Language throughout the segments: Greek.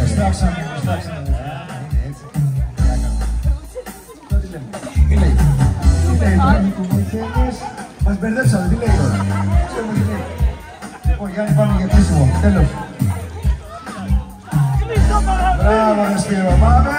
Στράξαμε. Τι λέει τώρα οι κουβουτσένες, μας μπερδέψαμε, τι λέει τώρα. Ξέρουμε τι λέει. Λοιπόν, Γιάννη, πάμε για κλείσιμο, τέλος. Μπράβο, ρε Σπύρο, πάμε!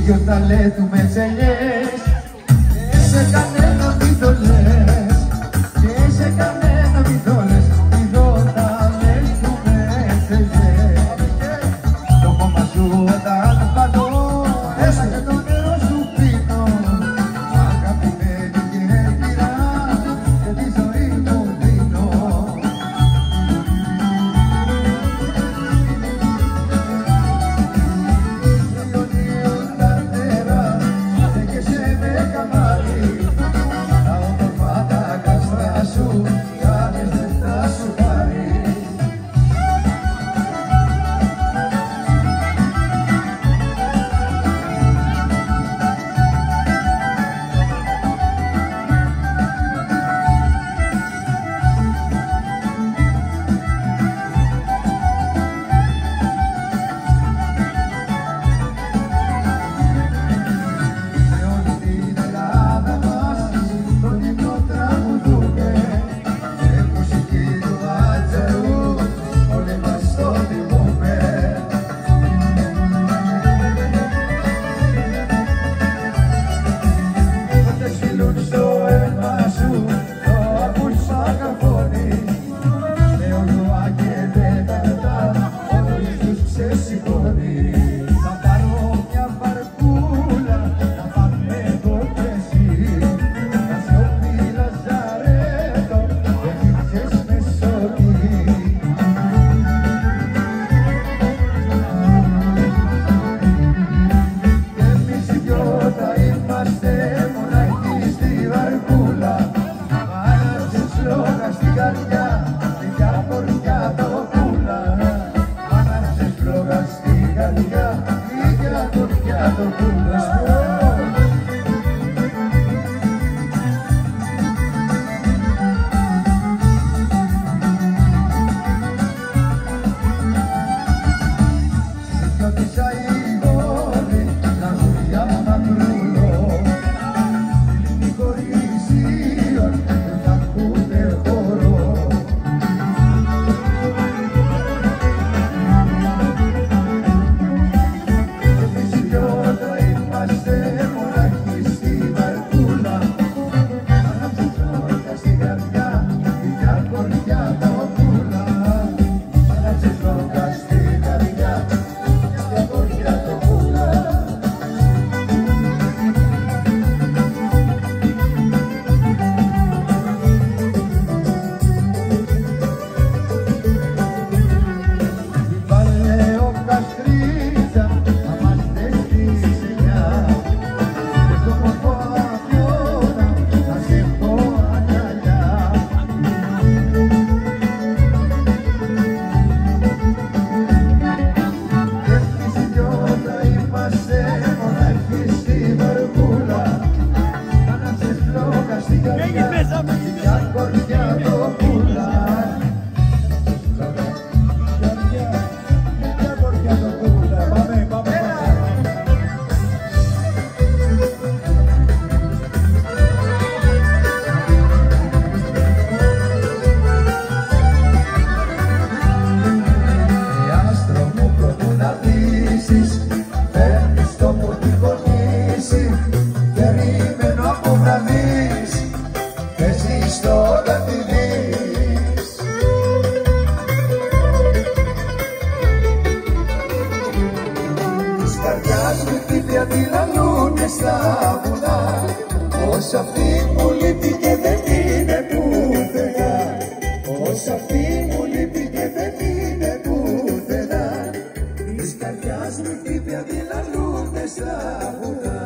ίδιο τα λέμε τσελιές και σε κανένα μην το λες, και σε κανένα μην το λες, εδώ τα λέμε τσελιές. Το κόμμα σου όταν πατώ, έσα και το νερό σου πίνω, αγαπημένη και έμπειρα και τη ζωή μου δίνω. μια κορδιά το πουλάει. Μια κορδιά το πουλάει. Πάμε, πάμε, πάμε. Παίρνεις το πορτικονίσι, περιμένω από βραδείς και ζεις τώρα τη δεις. Της καρδιάς μου τη αντιλαλούνε στα βουνά, πως αυτή μου λείπει και δεν είναι πουθενά, πως αυτή μου λείπει και δεν είναι πουθενά. Της καρδιάς μου χτύπη αντιλαλούνε στα βουνά.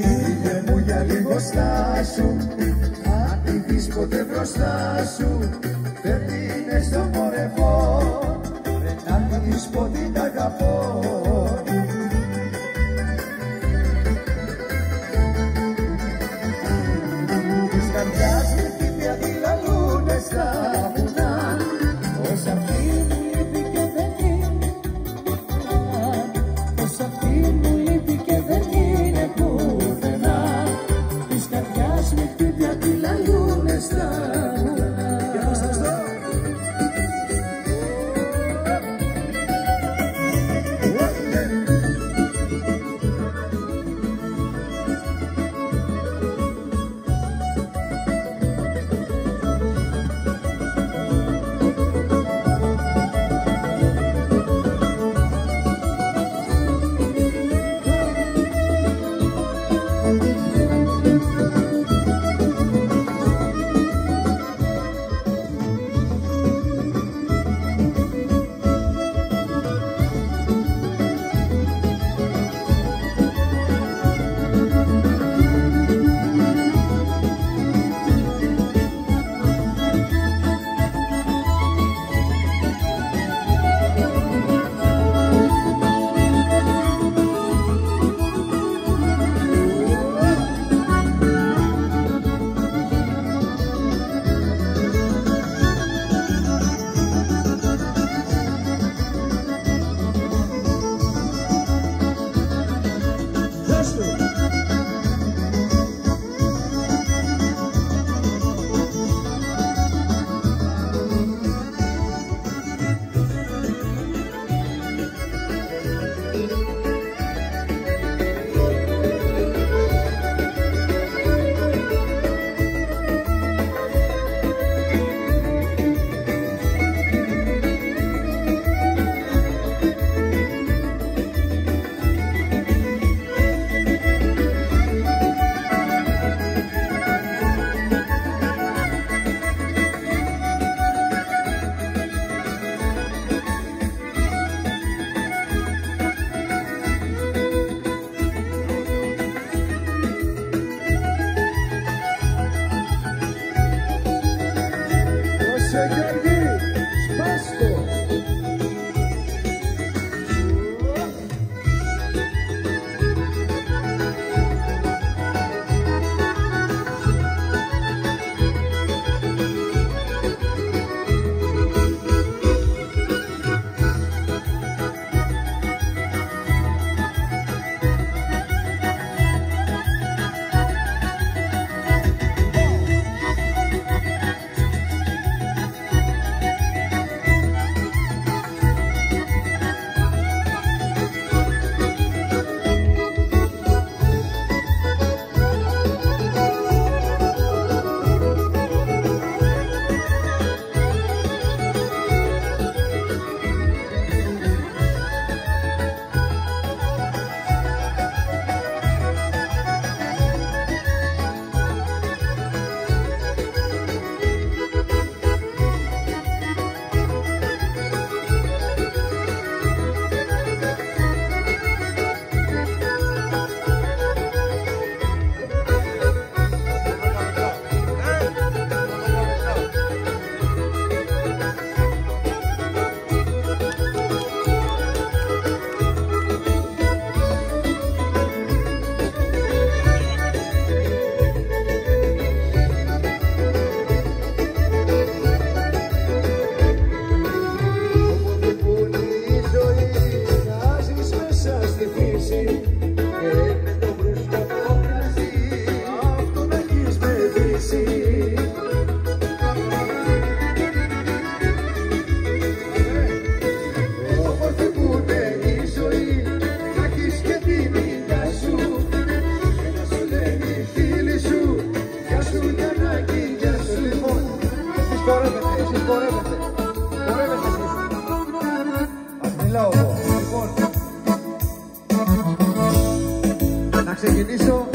Πήγε μου για λίγο στάσου, αν τη δεις ποτέ μπροστά σου, φέρνει στο μορεμό, δεν αν της πω την αγαπώ. Χορεύετε, εσείς χορεύετε. Χορεύετε εσείς. Ας μιλάω εγώ. Λοιπόν, να ξεκινήσω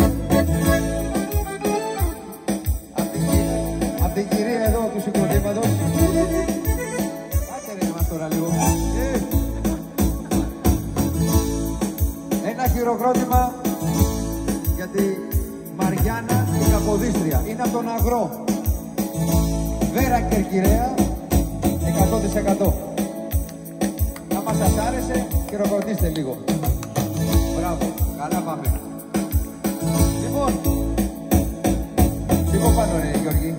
από την κυρία εδώ του συγκροτήματος. Πάτε ρε μας τώρα λίγο. Ένα χειροκρότημα για τη Μαριάννα η Καποδίστρια. Είναι από τον Αγρό. Βέρα Κερκυραία, 100%. Άμα σας άρεσε, χειροκροτήστε λίγο. Μπράβο, καλά πάμε. Λοιπόν, σήκω πάνω ρε Γιώργη.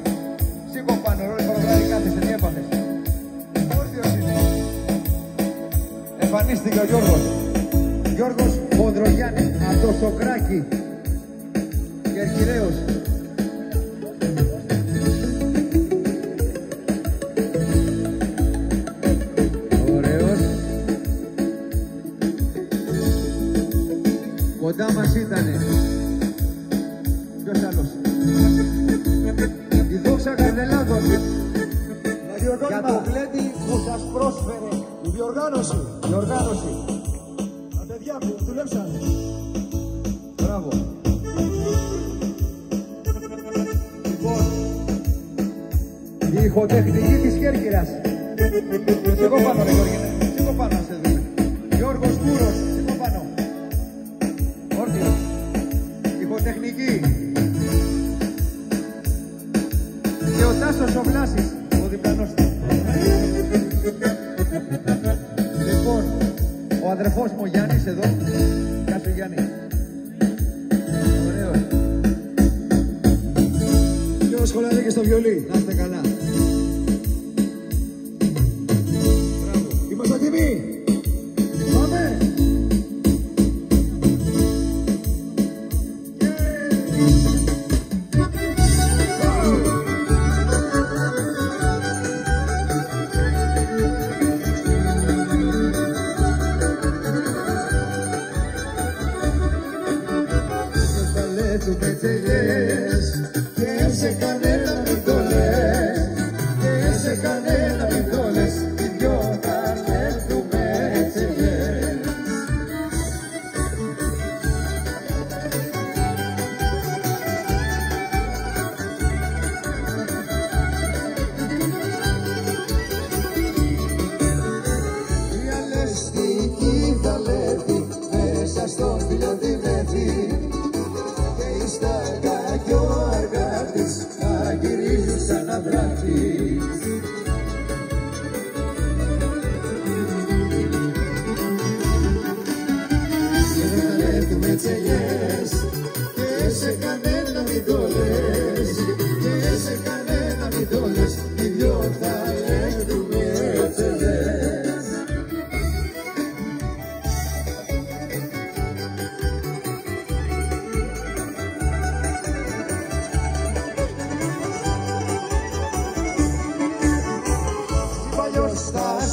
Σήκω πάνω, ρε προγράμμα κάθεσε, τι έπαθες? Όρθιος είναι. Εμφανίστηκε ο Γιώργος. Γιώργος Πονδρογιάννης, από το Σοκράκι. Κερκυραίος. Κοντά μας ήτανε. Ποιος άλλος? Η Δόξα Καρδελάδος. Για το γλέντι που σας πρόσφερε. Η διοργάνωση. Τα παιδιά που δουλέψανε. Μπράβο. Λοιπόν, η ηχοτεχνική της Κέρκυρας. Σήκω πάνω ρε Γιώργη. Σήκω πάνω να σε δούμε. Γιώργος Κούρος. Σήκω πάνω. Όρθιος. Ηχοτεχνική. Και ο Τάσος ο Βλάσης, ο διπλανός του. Λοιπόν, ο αδερφός μου ο Γιάννης εδώ. Γεια σου Γιάννη. Ωραίος. Και ο Σχολιάδη στο βιολί. Να είστε καλά. Μπράβο. Είμαστε έτοιμοι. Πάμε. Του πετσελιές και σε κανένα μην το λες, και σε κανένα μην το λες, οι δυο θα έρθουμε πετσελιές. Η αλεστική θα λέφει μέσα στο φιλιό τη μέθη. Και ο αργάτης θα γυρίζουν σαν αδράτης. Και δεν θα έρθουμε τσελιές, και σε κανένα μην το λες, και σε κανένα μην το λες, οι δυο θα έρθουμε τσελιές.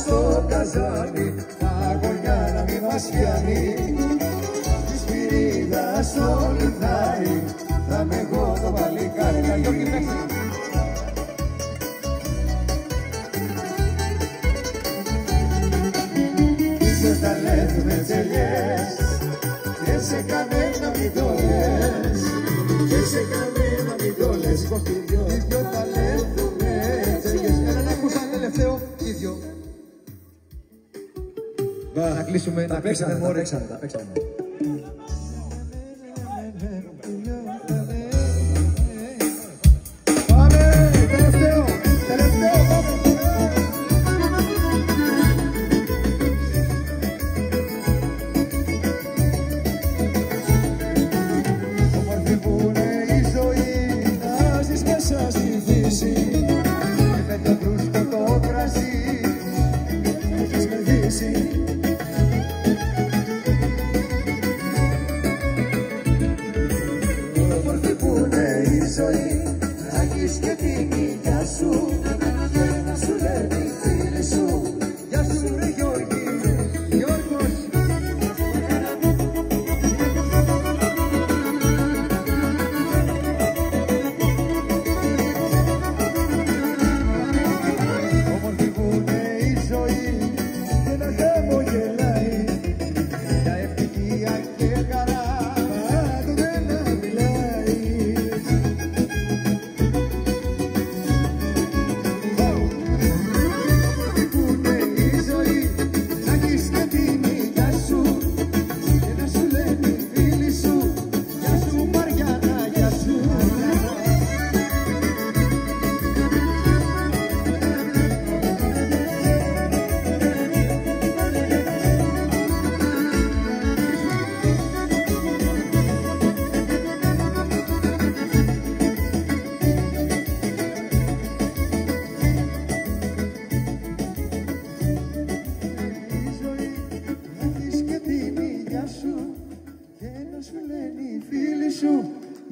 Στο καζάνι, τα αγωνιά να μη μας πιάνει, τη σπυρίδα στο λιθάρι, θα με εγώ το παλικάρι. Γιώργη μέχρι. Ποιος θα λέμε τσελιές, και σε κανένα μην το λες, και σε κανένα μην το λες, οι δυο θα λέμε τσελιές. Έλα να ακούσαν τελευταίο, οι δυο. Να κλείσουμε, να παίξαμε μόρε. Τα παίξαμε. Πάμε, τελευταίο, πάμε. Όμορφη που είναι η ζωή, να ζεις μέσα στη φύση, και με το κρούστο το κρασί, έχεις με δύση.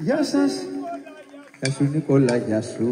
Γεια σας. Γεια σου Νικόλα, γεια σου.